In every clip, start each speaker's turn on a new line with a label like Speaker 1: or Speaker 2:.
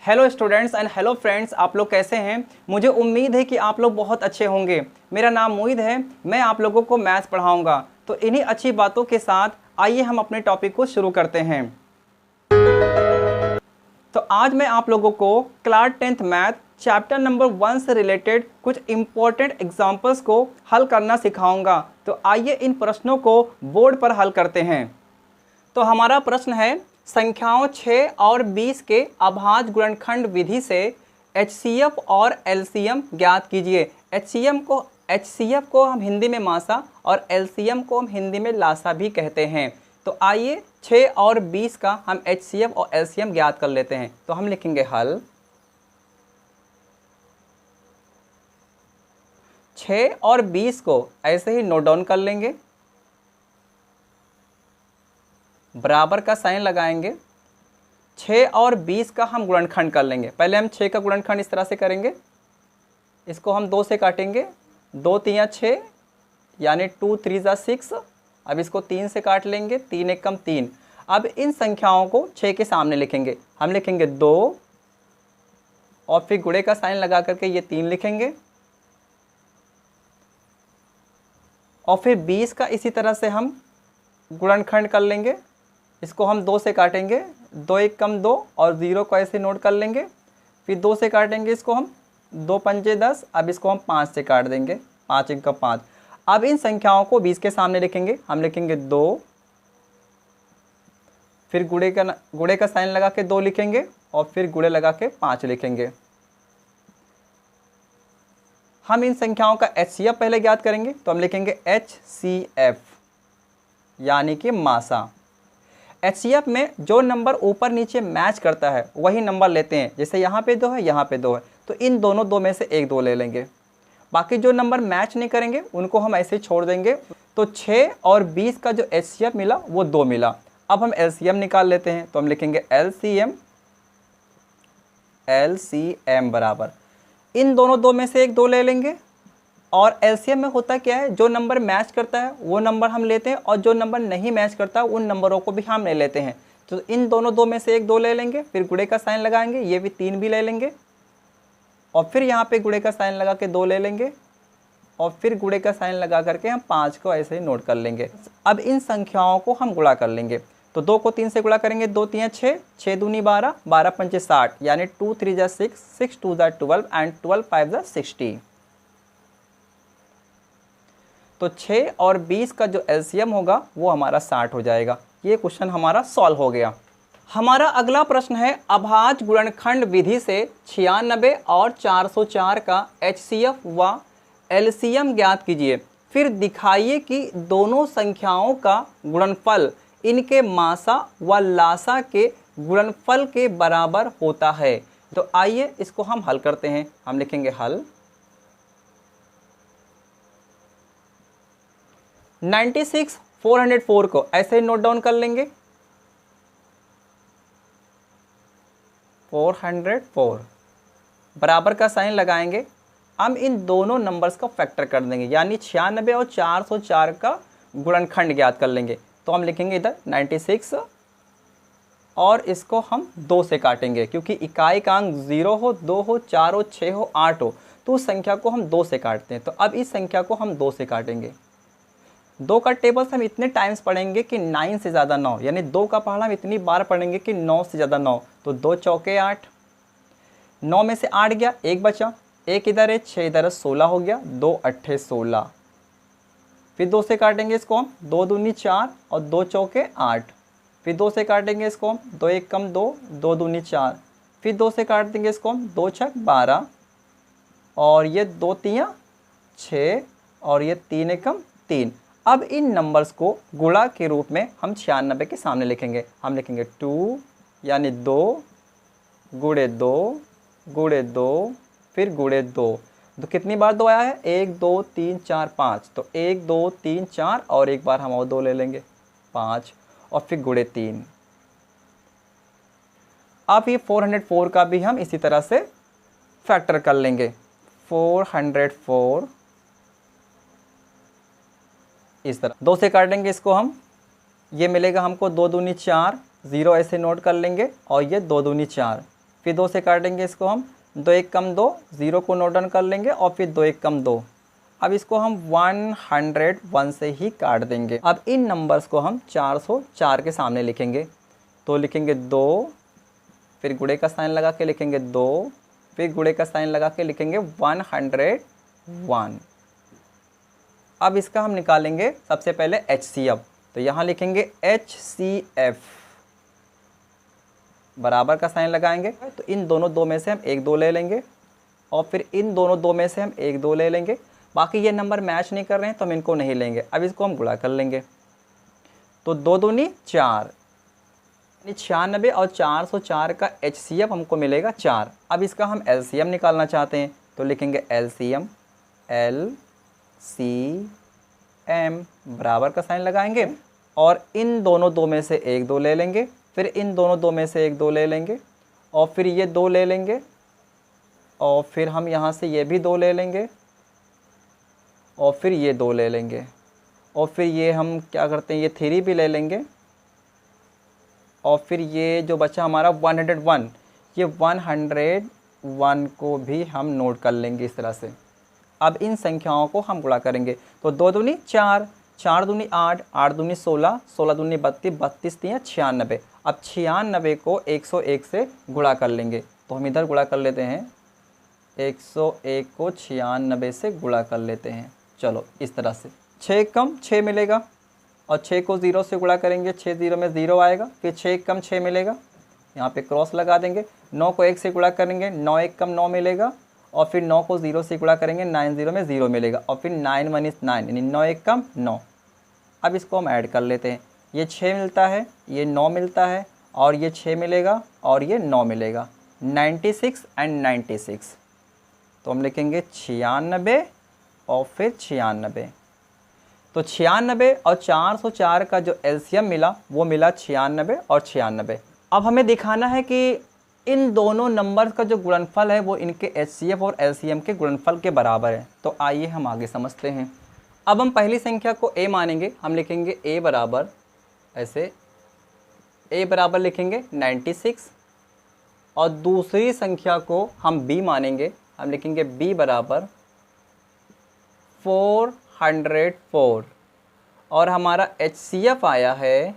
Speaker 1: Hello students and hello friends, आप लोग कैसे हैं। मुझे उम्मीद है कि आप लोग बहुत अच्छे होंगे। मेरा नाम मोहित है, मैं आप लोगों को मैथ्स पढ़ाऊंगा। तो इन्हीं अच्छी बातों के साथ आइए हम अपने टॉपिक को शुरू करते हैं। तो आज मैं आप लोगों को class 10th math chapter number 1 से रिलेटेड कुछ इंपॉर्टेंट एग्जाम्पल्स को हल करना सिखाऊंगा। तो आइए इन प्रश्नों को बोर्ड पर हल करते हैं। तो हमारा प्रश्न है, संख्याओं 6 और 20 के अभाज्य गुणनखंड विधि से HCF और LCM ज्ञात कीजिए। HCF को हम हिंदी में मासा और LCM को हम हिंदी में लासा भी कहते हैं। तो आइए 6 और 20 का हम HCF और LCM ज्ञात कर लेते हैं। तो हम लिखेंगे हल। 6 और 20 को ऐसे ही नोट डाउन कर लेंगे, बराबर का साइन लगाएंगे। 6 और 20 का हम गुणनखंड कर लेंगे। पहले हम 6 का गुणनखंड इस तरह से करेंगे, इसको हम 2 से काटेंगे। 2 तियां 6 यानी 2 3 जा 6। अब इसको 3 से काट लेंगे, 3 एकम 3। अब इन संख्याओं को 6 के सामने लिखेंगे। हम लिखेंगे 2 और फिर गुणे का साइन लगा करके ये 3 लिखेंगे। और फिर 20 का इसी तरह से हम गुणनखंड कर लेंगे। इसको हम 2 से काटेंगे, 2 एकम 2 और 0 को ऐसे नोट कर लेंगे। फिर 2 से काटेंगे इसको हम, 2 पंजे 10। अब इसको हम 5 से काट देंगे, 5 एकम 5। अब इन संख्याओं को 20 के सामने लिखेंगे। हम लिखेंगे 2, फिर गुणे का साइन लगा के 2 लिखेंगे और फिर गुणे लगा के 5 लिखेंगे। हम इन संख्याओं का HCF पहले ज्ञात करेंगे। तो हम लिखेंगे HCF यानी कि मासा। HCF में जो नंबर ऊपर नीचे मैच करता है वही नंबर लेते हैं। जैसे यहाँ पे 2 है, यहाँ पे 2 है, तो इन दोनों 2 में से एक 2 ले लेंगे। बाकी जो नंबर मैच नहीं करेंगे उनको हम ऐसे छोड़ देंगे। तो 6 और 20 का जो HCF मिला वो 2 मिला। अब हम LCM निकाल लेते हैं। तो हम लिखेंगे LCM बराबर, इन दोनों 2 में से एक 2 ले लेंगे। और LCM में होता क्या है, जो नंबर मैच करता है वो नंबर हम लेते हैं और जो नंबर नहीं मैच करता उन नंबरों को भी हम नहीं लेते हैं। तो इन दोनों 2 में से एक 2 ले लेंगे, फिर गुणे का साइन लगाएंगे, ये भी 3 भी ले लेंगे। और फिर यहाँ पे गुणे का साइन लगा के 2 ले लेंगे और फिर गुणे का साइन लगा करके हम 5 को ऐसे ही नोट कर लेंगे। अब इन संख्याओं को हम गुणा कर लेंगे। तो 2 को 3 से गुणा करेंगे, 2 तियां 6, 6 दूनी 12, 12 पंचे 60 यानी 2 3 जा 6, 6 2 जा 12 एंड 12 5 जा 60। तो 6 और 20 का जो LCM होगा वो हमारा 60 हो जाएगा। ये क्वेश्चन हमारा सॉल्व हो गया। हमारा अगला प्रश्न है, अभाज्य गुणनखंड विधि से 96 और 404 का HCF व LCM ज्ञात कीजिए। फिर दिखाइए कि दोनों संख्याओं का गुणनफल इनके मासा व लासा के गुणनफल के बराबर होता है। तो आइए इसको हम हल करते हैं। हम लिखेंगे हल। 96 404 को ऐसे नोट डाउन कर लेंगे, 404 बराबर का साइन लगाएंगे। हम इन दोनों नंबर्स का फैक्टर कर देंगे, यानी 96 और 404 का गुणनखंड ज्ञात कर लेंगे। तो हम लिखेंगे इधर 96 और इसको हम 2 से काटेंगे, क्योंकि इकाई का अंक 0 हो, 2 हो, 4 हो, 6 हो, 8 हो, तो उस संख्या को हम 2 से काटते हैं। तो अब इस संख्या को हम 2 से काटेंगे। 2 का टेबल्स हम इतने टाइम्स पढ़ेंगे कि 9 से ज़्यादा 9, यानी 2 का पहाड़ा हम इतनी बार पढ़ेंगे कि 9 से ज़्यादा 9। तो 2 चौके 8, 9 में से 8 गया, 1 बचा, 1 इधर है, 6 इधर है, 16 हो गया, 2 अट्ठे 16। फिर 2 से काटेंगे इसको हम, 2 दूनी 4 और 2 चौके 8। फिर 2 से काटेंगे इसको हम, 2 एक कम 2, 2 दूनी 4। फिर 2 से काट देंगे इसको हम, 2 छक 12 और ये 2 तियां 6 और ये 3 एकम 3। अब इन नंबर्स को गुणा के रूप में हम 96 के सामने लिखेंगे। हम लिखेंगे 2 यानी 2 गुणे 2 गुणे 2 फिर गुणे 2। तो कितनी बार 2 आया है, 1 2 3 4 5। तो 1 2 3 4 और एक बार हम और 2 ले लेंगे, 5 और फिर गुणे 3। अब ये 404 का भी हम इसी तरह से फैक्टर कर लेंगे। 404 इस तरह 2 से काटेंगे इसको हम, ये मिलेगा हमको 2 दूनी 4, 0 ऐसे नोट कर लेंगे और ये 2 दूनी 4। फिर 2 से काटेंगे इसको हम, 2 1 कम 2, 0 को नोट डाउन कर लेंगे और फिर 2 1 कम 2। अब इसको हम 101 से ही काट देंगे। अब इन नंबर्स को हम 404 के सामने लिखेंगे, तो लिखेंगे 2, फिर गुणे का साइन लगा के लिखेंगे 2, फिर गुणे का साइन लगा के लिखेंगे 101। अब इसका हम निकालेंगे सबसे पहले HCF, तो यहाँ लिखेंगे HCF, बराबर का साइन लगाएंगे, तो इन दोनों 2 में से हम 1 2 ले लेंगे और फिर इन दोनों 2 में से हम 1 2 ले लेंगे। बाकी ये नंबर मैच नहीं कर रहे हैं तो हम इनको नहीं लेंगे। अब इसको हम गुणा कर लेंगे, तो 2 दूनी 4, 96 और 404 का HCF हमको मिलेगा 4। अब इसका हम LCM निकालना चाहते हैं, तो लिखेंगे LCM, LCM बराबर का साइन लगाएंगे और इन दोनों 2 में से 1 2 ले लेंगे, फिर इन दोनों 2 में से 1 2 ले लेंगे और फिर ये 2 ले लेंगे और फिर हम यहाँ से ये भी 2 ले लेंगे और फिर ये 2 ले लेंगे और फिर ये हम क्या करते हैं, ये 3 भी ले लेंगे और फिर ये जो बचा हमारा 101, ये 101 को भी हम नोट कर लेंगे इस तरह से। अब इन संख्याओं को हम गुणा करेंगे, तो 2 दूनी 4, 4 दूनी 8, 8 दूनी 16, 16 दूनी 32, 32 तीन 96। अब 96 को 101 से गुणा कर लेंगे, तो हम इधर गुणा कर लेते हैं, 101 को 96 से गुणा कर लेते हैं। चलो इस तरह से 6 कम 6 मिलेगा और 6 को 0 से गुणा करेंगे, 6 0 में 0 आएगा, फिर 6 कम 6 मिलेगा, यहाँ पे क्रॉस लगा देंगे। 9 को 1 से गुणा करेंगे, 9 1 कम 9 मिलेगा और फिर 9 को 0 से गुणा करेंगे, 9 0 में 0 मिलेगा और फिर 9 1 is 9, यानी 9 1 कम 9। अब इसको हम ऐड कर लेते हैं, ये 6 मिलता है, ये 9 मिलता है और ये 6 मिलेगा और ये 9 मिलेगा, 96 एंड 96। तो हम लिखेंगे 96 और फिर 96। तो 96 और 404 का जो LCM मिला वो मिला 96 और 96। अब हमें दिखाना है कि इन दोनों नंबर्स का जो गुणनफल है वो इनके HCF और LCM के गुणनफल के बराबर है। तो आइए हम आगे समझते हैं। अब हम पहली संख्या को A मानेंगे, हम लिखेंगे A बराबर, ऐसे A बराबर लिखेंगे 96 और दूसरी संख्या को हम B मानेंगे, हम लिखेंगे B बराबर 404 और हमारा HCF आया है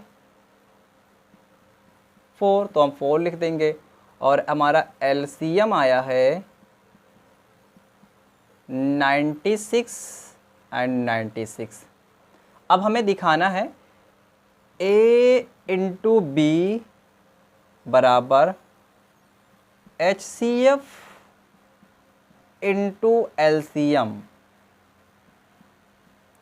Speaker 1: 4, तो हम 4 लिख देंगे और हमारा LCM आया है 96 एंड 96। अब हमें दिखाना है A इंटू B बराबर HCF इंटू LCM,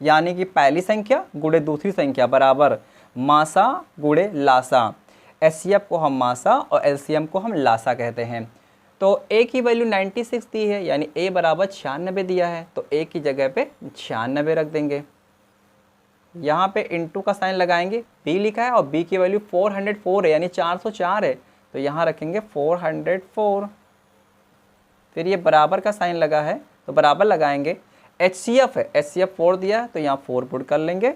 Speaker 1: यानी कि पहली संख्या गुणे दूसरी संख्या बराबर मासा गुणे लासा। HCF को हम मासा और LCM को हम लासा कहते हैं। तो A की वैल्यू 96 दी है, यानी A बराबर 96 दिया है, तो A की जगह पे 96 रख देंगे। यहाँ पे इंटू का साइन लगाएंगे, B लिखा है और B की वैल्यू 404 है, यानी 404 है, तो यहाँ रखेंगे 404। फिर ये बराबर का साइन लगा है तो बराबर लगाएंगे। HCF है, HCF 4 दिया है तो यहाँ 4 पुट कर लेंगे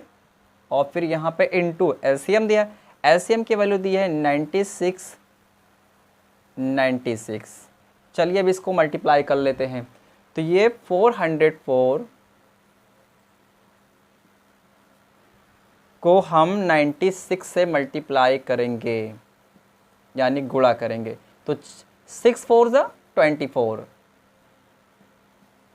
Speaker 1: और फिर यहाँ पे इंटू LCM दिया है, LCM की वैल्यू दी है 96। चलिए अब इसको मल्टीप्लाई कर लेते हैं, तो ये 404 को हम 96 से मल्टीप्लाई करेंगे, यानी गुणा करेंगे, तो 6 4 ज़ा 24,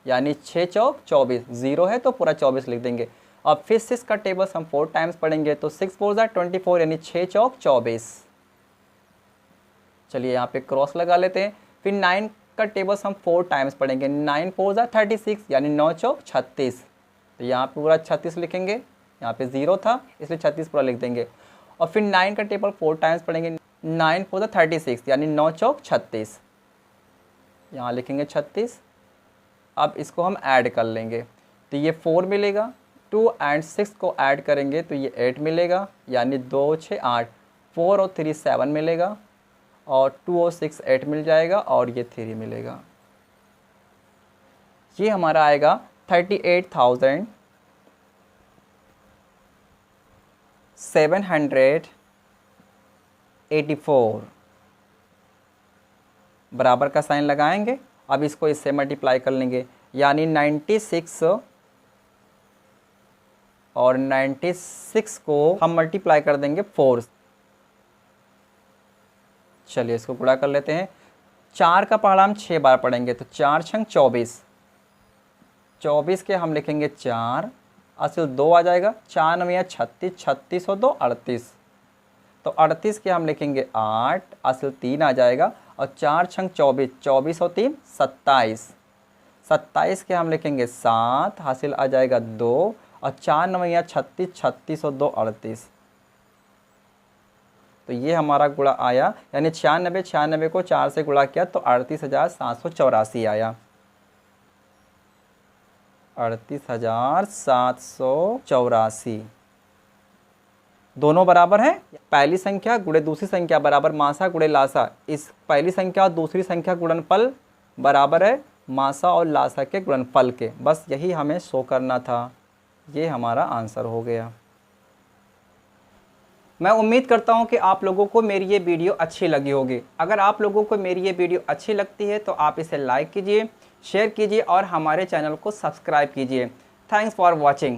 Speaker 1: यानी 6 चौक 24, 0 है तो पूरा 24 लिख देंगे। अब फिर 6 का टेबल्स हम 4 टाइम्स पढ़ेंगे, तो 6 4 ज़ा 24, यानी 6 चौक 24। चलिए यहाँ पे क्रॉस लगा लेते हैं। फिर 9 का टेबल्स हम 4 टाइम्स पढ़ेंगे, 9 4 ज़ा 36, यानी 9 चौक 36, तो यहाँ पे पूरा 36 लिखेंगे, यहाँ पे 0 था इसलिए 36 पूरा लिख देंगे। और फिर 9 का टेबल 4 टाइम्स पढ़ेंगे, 9 4 ज़ा 36, यानी 9 चौक 36, यहाँ लिखेंगे 36। अब इसको हम ऐड कर लेंगे, तो ये 4 मिलेगा, 2 एंड 6 को ऐड करेंगे तो ये 8 मिलेगा, यानी 2 6 8, 4 और 3 7 मिलेगा और 2 और 6 8 मिल जाएगा और ये 3 मिलेगा। ये हमारा आएगा 38,784। बराबर का साइन लगाएंगे। अब इसको इससे मल्टीप्लाई कर लेंगे, यानी 96 और 96 को हम मल्टीप्लाई कर देंगे 4। चलिए इसको गुणा कर लेते हैं। 4 का पहाड़ा हम 6 बार पढ़ेंगे, तो 4 छंग 24, 24 के हम लिखेंगे 4, असल 2 आ जाएगा। 4 9 36, 36 और 2 38, तो 38 के हम लिखेंगे 8, असल 3 आ जाएगा। और 4 छंग 24, 24 और 3 27, 27 के हम लिखेंगे 7, हासिल आ जाएगा 2। और 4 9 36, 36 और 2 38, तो ये हमारा गुणा आया, यानी 96, 96 को 4 से गुणा किया तो 38,784 आया। 38,784 दोनों बराबर हैं। पहली संख्या गुणे दूसरी संख्या बराबर मासा गुणे लासा। इस पहली संख्या और दूसरी संख्या गुणनफल बराबर है मासा और लासा के गुणनफल के। बस यही हमें शो करना था। ये हमारा आंसर हो गया। मैं उम्मीद करता हूं कि आप लोगों को मेरी ये वीडियो अच्छी लगी होगी। अगर आप लोगों को मेरी ये वीडियो अच्छी लगती है तो आप इसे लाइक कीजिए, शेयर कीजिए और हमारे चैनल को सब्सक्राइब कीजिए। Thanks for watching.